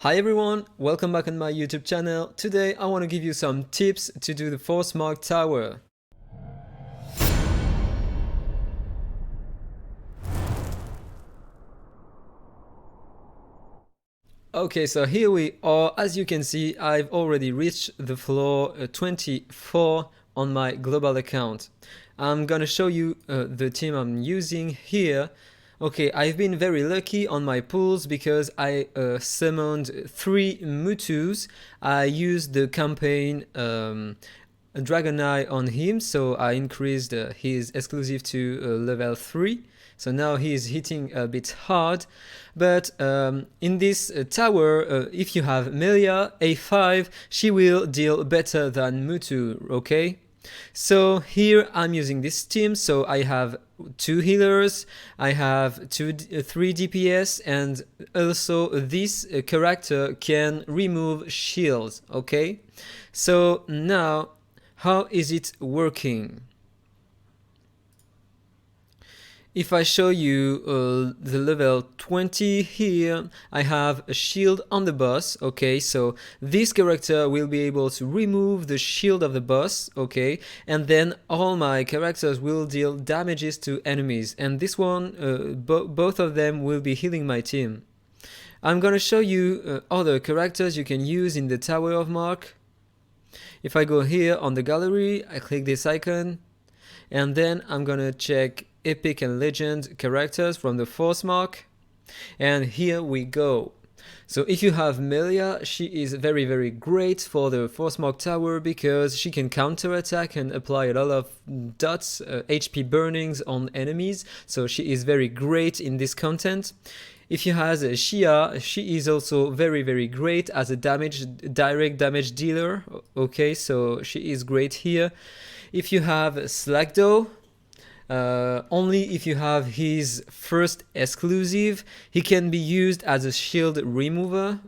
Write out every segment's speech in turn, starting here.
Hi everyone, welcome back on my YouTube channel. Today I want to give you some tips to do the Force Mark Tower. Okay, so here we are. As you can see, I've already reached the floor 24 on my global account. I'm gonna show you the team I'm using here. Okay, I've been very lucky on my pulls because I summoned 3 Mutus. I used the campaign Dragon Eye on him, so I increased his exclusive to level 3. So now he is hitting a bit hard. But in this tower, if you have Melia A5, she will deal better than Mutu, okay? So here I'm using this team, so I have 2 healers, I have 3 DPS, and also this character can remove shields, okay? So now, how is it working? If I show you the level 20 here, I have a shield on the boss, okay, so this character will be able to remove the shield of the boss, okay, and then all my characters will deal damages to enemies, and this one, both of them will be healing my team. I'm gonna show you other characters you can use in the Tower of Mark. If I go here on the gallery, I click this icon, and then I'm gonna check epic and legend characters from the Force Mark, and here we go. So if you have Melia, she is very great for the Force Mark Tower because she can counter attack and apply a lot of dots, HP burnings on enemies, so she is very great in this content. If you have Shia, she is also very great as a direct damage dealer, okay, so she is great here. If you have Slackdow, only if you have his first exclusive, he can be used as a shield remover.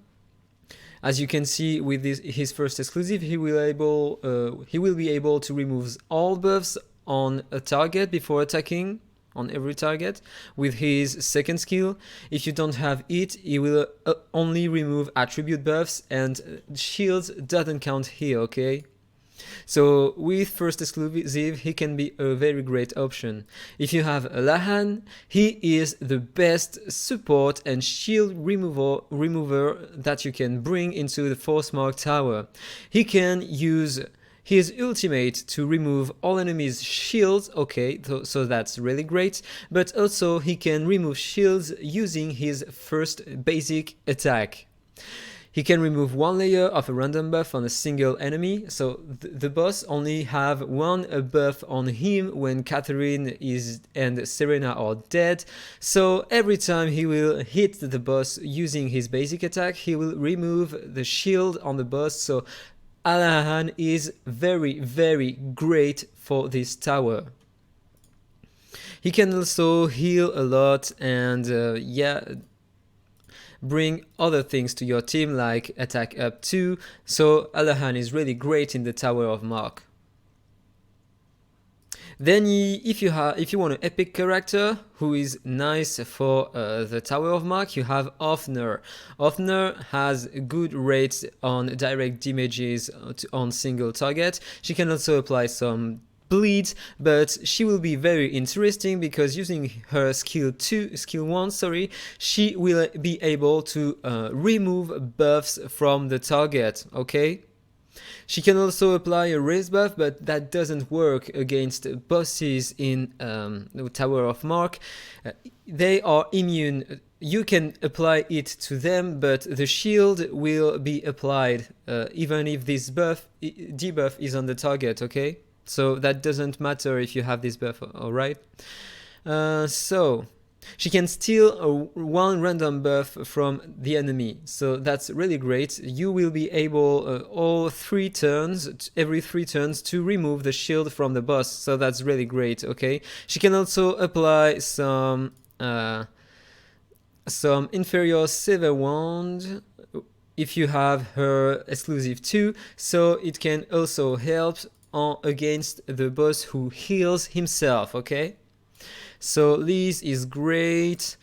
As you can see with his first exclusive, he will be able to remove all buffs on a target before attacking, on every target. With his second skill, if you don't have it, he will only remove attribute buffs, and shields doesn't count here, okay? So with first exclusive, he can be a very great option. If you have Lahan, he is the best support and shield remover that you can bring into the Force Mark Tower. He can use his ultimate to remove all enemies' shields, okay, so that's really great, but also he can remove shields using his first basic attack. He can remove 1 layer of a random buff on a single enemy, so the boss only have 1 buff on him when Catherine and Serena are dead, so every time he will hit the boss using his basic attack, he will remove the shield on the boss, so Alahan is very great for this tower. He can also heal a lot and bring other things to your team like attack up 2, so Alahan is really great in the Tower of Mark. Then if you want an epic character who is nice for the Tower of Mark, you have Ofner. Ofner has good rates on direct damages on single target. She can also apply some bleeds, but she will be very interesting because using her skill 1, she will be able to remove buffs from the target, okay? She can also apply a raise buff, but that doesn't work against bosses in the Tower of Mark. They are immune. You can apply it to them, but the shield will be applied even if this debuff is on the target, okay? So that doesn't matter if you have this buff, alright? So she can steal 1 random buff from the enemy, so that's really great. You will be able every 3 turns to remove the shield from the boss, so that's really great, okay? She can also apply some inferior Sever Wand if you have her exclusive 2, so it can also help against the boss who heals himself, okay? So this is great.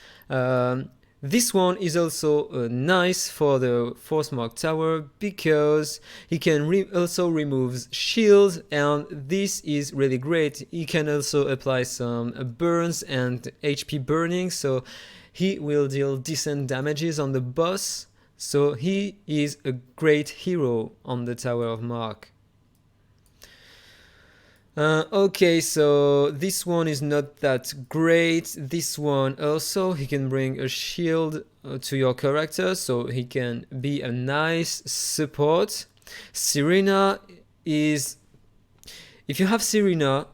This one is also nice for the Force Mark Tower because he can also remove shields, and this is really great. He can also apply some burns and HP burning, so he will deal decent damages on the boss. So he is a great hero on the Tower of Mark. Okay, so this one is not that great. This one also, he can bring a shield to your character, so he can be a nice support. Serena is... If you have Serena,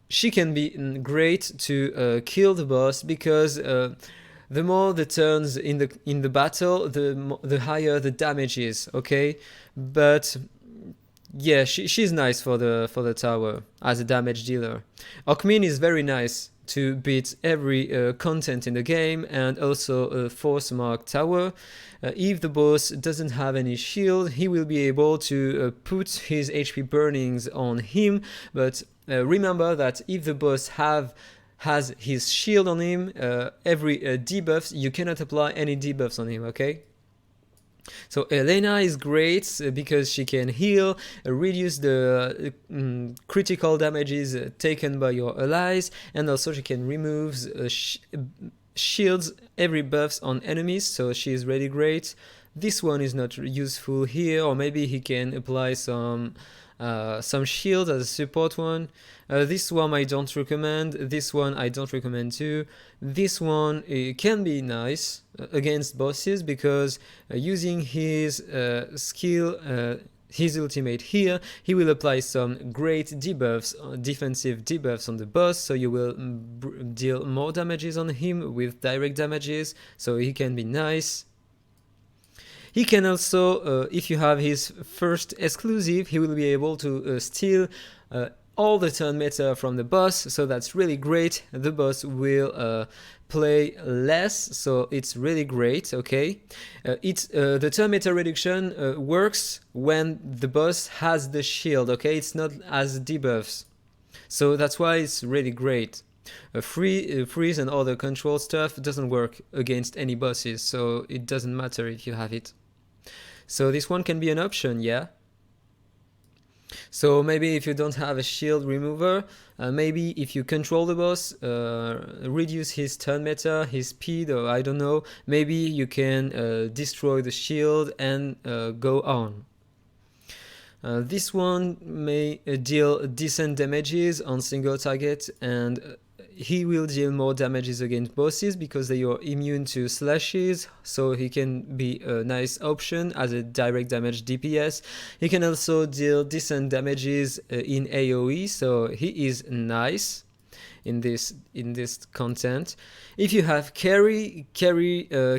she can be great to kill the boss, because the more the turns in the battle, the higher the damage is, okay? But... yeah, she's nice for the tower as a damage dealer. Okmin is very nice to beat every content in the game, and also a Force Mark Tower. If the boss doesn't have any shield, he will be able to put his HP burnings on him, but remember that if the boss has his shield on him, every debuffs, you cannot apply any debuffs on him, okay? So Elena is great because she can heal, reduce the critical damages taken by your allies, and also she can remove shields every buffs on enemies, so she is really great. This one is not useful here, or maybe he can apply some shield as a support one. This one I don't recommend. This one I don't recommend too. This one can be nice against bosses, because using his skill, his ultimate here, he will apply some great debuffs, defensive debuffs on the boss, so you will deal more damages on him with direct damages, so he can be nice. He can also, if you have his first exclusive, he will be able to steal all the turn meta from the boss, so that's really great. The boss will play less, so it's really great, okay? The turn meta reduction works when the boss has the shield, okay? It's not as debuffs. So that's why it's really great. Freeze and other control stuff doesn't work against any bosses, so it doesn't matter if you have it. So this one can be an option, yeah? So maybe if you don't have a shield remover, maybe if you control the boss, reduce his turn meta, his speed, or I don't know, maybe you can destroy the shield and go on. This one may deal decent damages on single target, and he will deal more damages against bosses because they are immune to slashes, so he can be a nice option as a direct damage DPS. He can also deal decent damages in AoE, so he is nice in this content. If you have Carry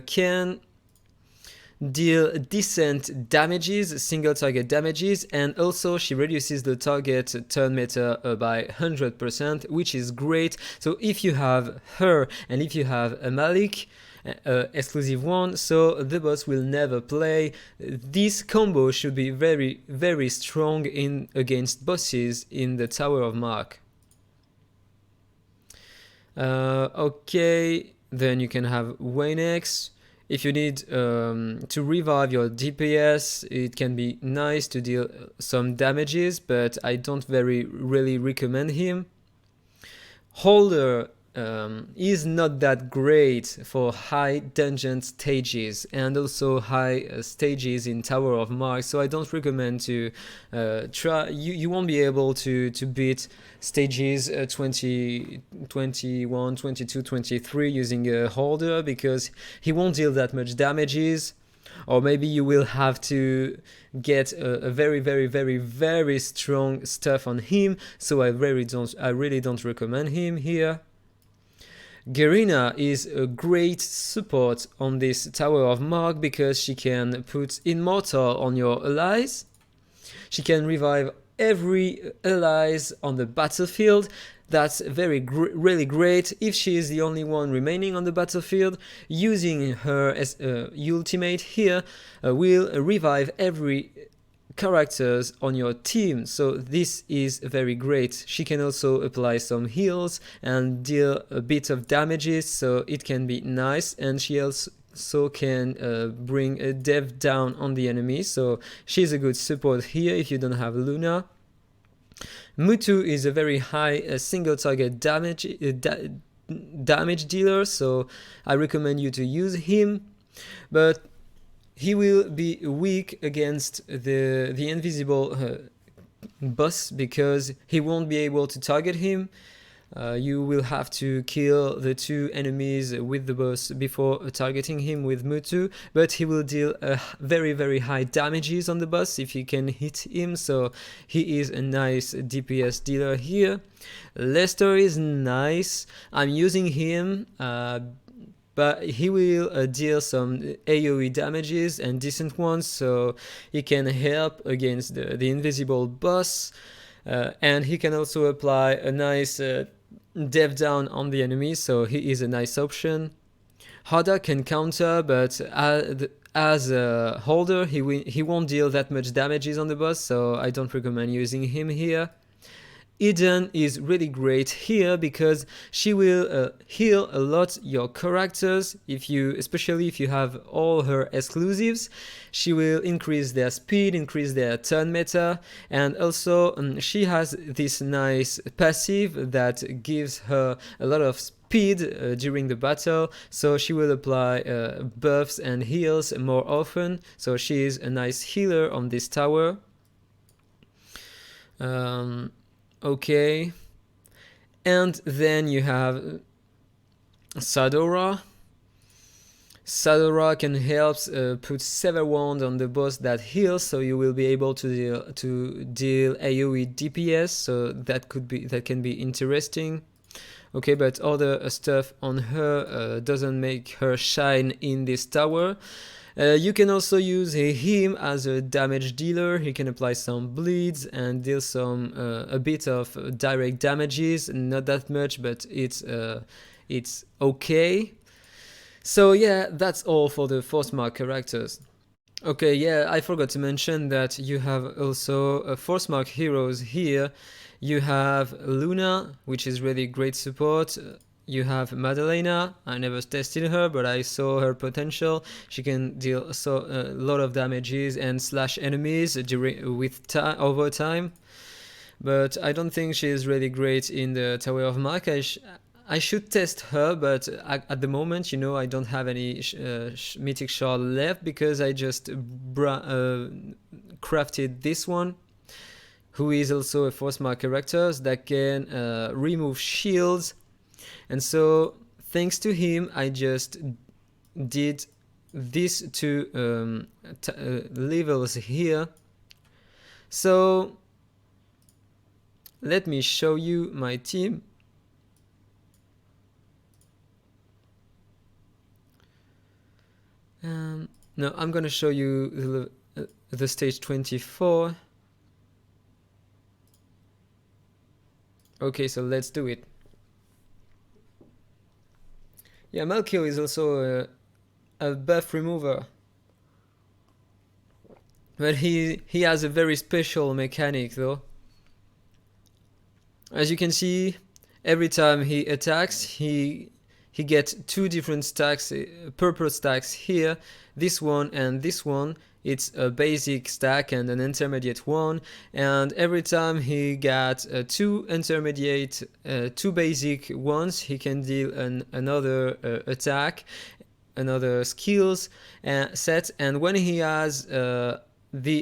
can deal decent damages, single target damages, and also she reduces the target turn meta by 100%, which is great. So if you have her and if you have a Malik, exclusive one, so the boss will never play. This combo should be very, very strong against bosses in the Tower of Mark. Okay, then you can have Waynex. If you need to revive your DPS, it can be nice to deal some damages, but I don't really recommend him. Holder is not that great for high dungeon stages and also high stages in Tower of Mark, so I don't recommend to try. You won't be able to beat stages 20, 21, 22, 23 using a Holder, because he won't deal that much damages, or maybe you will have to get a very, very, very, very strong stuff on him, so I really don't recommend him here. Gerina is a great support on this Tower of Mark because she can put Immortal on your allies. She can revive every allies on the battlefield. That's really great. If she is the only one remaining on the battlefield, using her as ultimate here will revive every characters on your team, so this is very great. She can also apply some heals and deal a bit of damages, so it can be nice. And she also can bring a dev down on the enemy, so she's a good support here if you don't have Luna. Mutu is a very high single target damage dealer, so I recommend you to use him, but he will be weak against the invisible boss because he won't be able to target him. You will have to kill the two enemies with the boss before targeting him with Mutu, but he will deal very high damages on the boss if you can hit him, so he is a nice DPS dealer here. Lester is nice. I'm using him, but he will deal some AoE damages and decent ones, so he can help against the invisible boss, and he can also apply a nice dev down on the enemy, so he is a nice option. Harbour can counter, but as a holder he won't deal that much damages on the boss, so I don't recommend using him here. Eden is really great here because she will heal a lot your characters, especially if you have all her exclusives. She will increase their speed, increase their turn meta, and also she has this nice passive that gives her a lot of speed during the battle, so she will apply buffs and heals more often, so she is a nice healer on this tower. Okay, and then you have Sadora. Sadora can help put Sever Wand on the boss that heals, so you will be able to deal AoE DPS, so that can be interesting. Okay, but other stuff on her doesn't make her shine in this tower. You can also use him as a damage dealer. He can apply some bleeds and deal a bit of direct damages, not that much, but it's okay. So yeah, that's all for the force mark characters. Okay, yeah, I forgot to mention that you have also force mark heroes here. You have Luna, which is really great support. You have Madlina. I never tested her, but I saw her potential. She can deal a lot of damages and slash enemies over time. But I don't think she is really great in the Tower of Mark. I should test her, but at the moment, I don't have any mythic shard left because I just crafted this one, who is also a force mark character that can remove shields. And so thanks to him, I just did these two levels here. So let me show you my team. No, I'm gonna show you the stage 24. Okay, so let's do it. Yeah, Melchio is also a buff remover, but he has a very special mechanic though. As you can see, every time he attacks, he gets two different stacks, purple stacks here, this one and this one. It's a basic stack and an intermediate one, and every time he gets two basic ones, he can deal another attack, another skills set, and when he has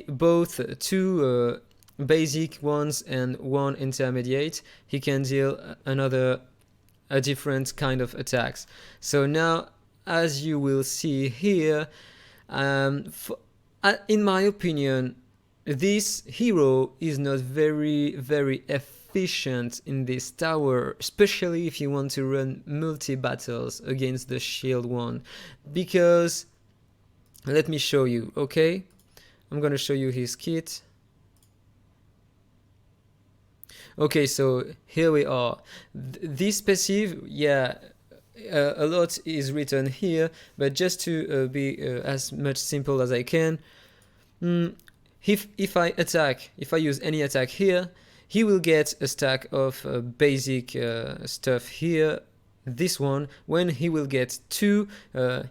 both two basic ones and one intermediate, he can deal a different kind of attacks. So now, as you will see here, in my opinion, this hero is not very efficient in this tower, especially if you want to run multi-battles against the shield one, because let me show you. Okay, I'm gonna show you his kit. Okay, so here we are. This passive, yeah, a lot is written here, but just to be as much simple as I can, if I use any attack here, he will get a stack of basic stuff here. This one, when he will get 2,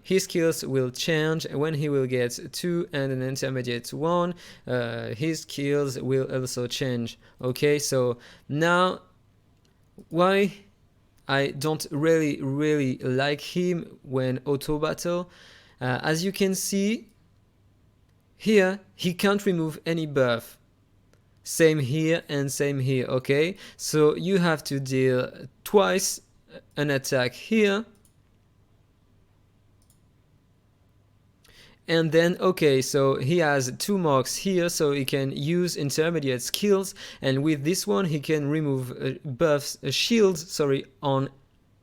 his skills will change. When he will get 2 and an intermediate 1, his skills will also change. Okay, so now why I don't really like him when auto battle. As you can see here, he can't remove any buff. Same here and same here, okay? So you have to deal twice an attack here. And then, okay, so he has 2 marks here, so he can use intermediate skills. And with this one, he can remove buffs, shields, sorry, on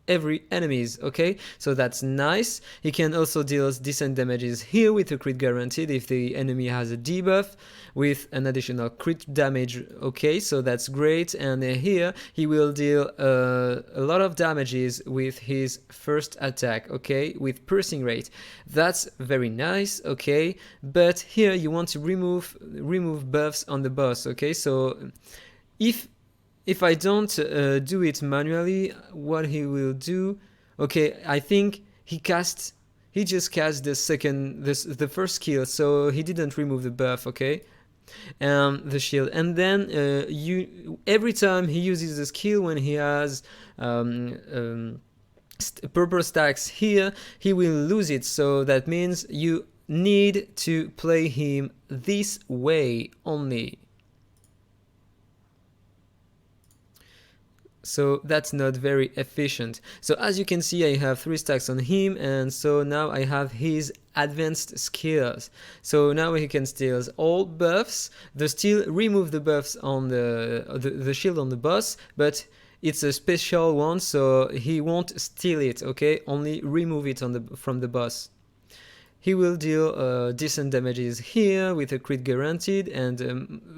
every enemies. Okay, so that's nice. He can also deal decent damages here with a crit guaranteed if the enemy has a debuff with an additional crit damage. Okay, so that's great. And here he will deal a lot of damages with his first attack, okay, with piercing rate. That's very nice. Okay, but here you want to remove buffs on the boss. Okay, so if I don't do it manually, what he will do, okay, I think he just cast the first skill, so he didn't remove the buff, okay, the shield. And then every time he uses the skill when he has purple stacks here, he will lose it. So that means you need to play him this way only. So that's not very efficient. So as you can see, I have 3 stacks on him, and so now I have his advanced skills. So now he can steal all buffs. The steal remove the buffs on the shield on the boss, but it's a special one, so he won't steal it, okay? Only remove it from the boss. He will deal decent damages here with a crit guaranteed and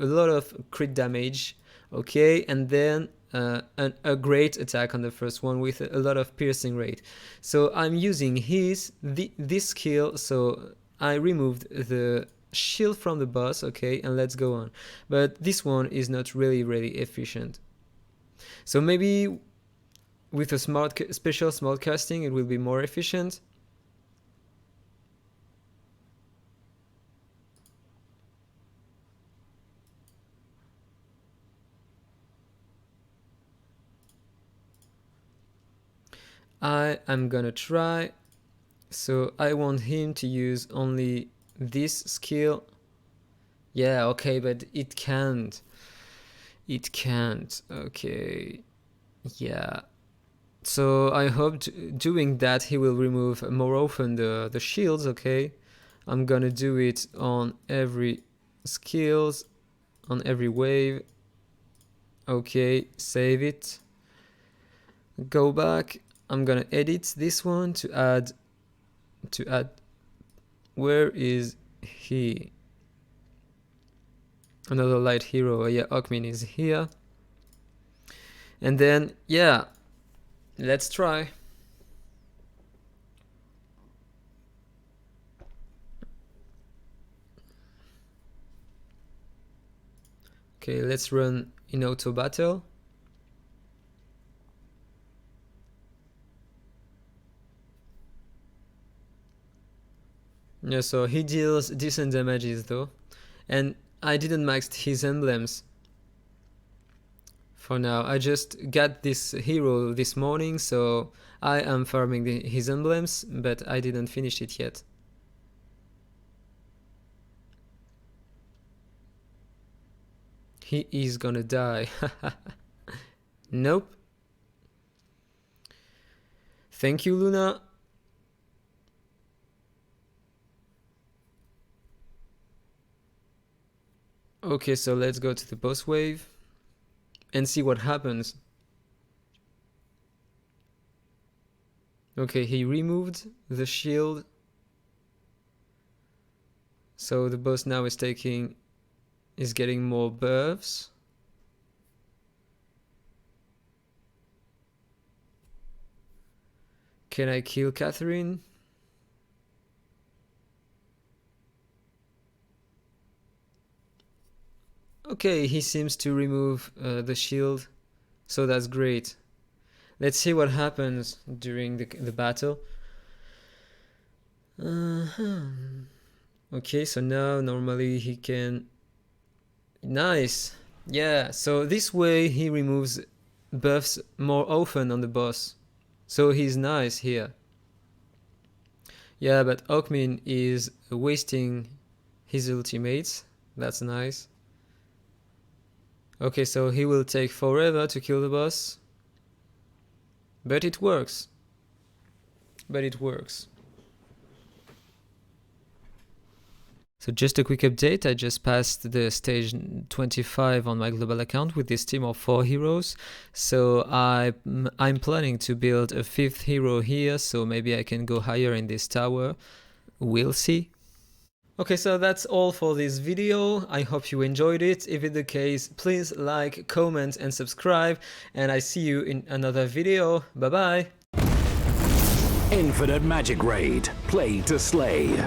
a lot of crit damage, okay? And then a great attack on the first one with a lot of piercing rate. So I'm using this skill, so I removed the shield from the boss, okay, and let's go on. But this one is not really efficient. So maybe with a special smart casting it will be more efficient. I am gonna try. So I want him to use only this skill. Yeah, okay, but it can't. It can't. Okay. Yeah. So I hope doing that he will remove more often the shields, okay? I'm gonna do it on every skills, on every wave. Okay, save it. Go back. I'm gonna edit this one to add where is he? Another light hero. Yeah, Okmin is here. And then yeah, let's try. Okay, let's run in auto battle. Yeah, so he deals decent damages though, and I didn't max his emblems for now. I just got this hero this morning, so I am farming his emblems, but I didn't finish it yet. He is gonna die. Nope. Thank you, Luna. Okay, so let's go to the boss wave and see what happens. Okay, he removed the shield. So the boss now is getting more buffs. Can I kill Catherine? Okay, he seems to remove the shield, so that's great. Let's see what happens during the battle. Okay, so now normally he can... Nice! Yeah, so this way he removes buffs more often on the boss. So he's nice here. Yeah, but Hawkmin is wasting his ultimates. That's nice. Okay, so he will take forever to kill the boss. But it works. So just a quick update, I just passed the stage 25 on my global account with this team of 4 heroes. So I'm planning to build a 5th hero here, so maybe I can go higher in this tower. We'll see. Okay, so that's all for this video. I hope you enjoyed it. If it's the case, please like, comment and subscribe. And I see you in another video. Bye bye. Infinite Magicraid. Play to slay.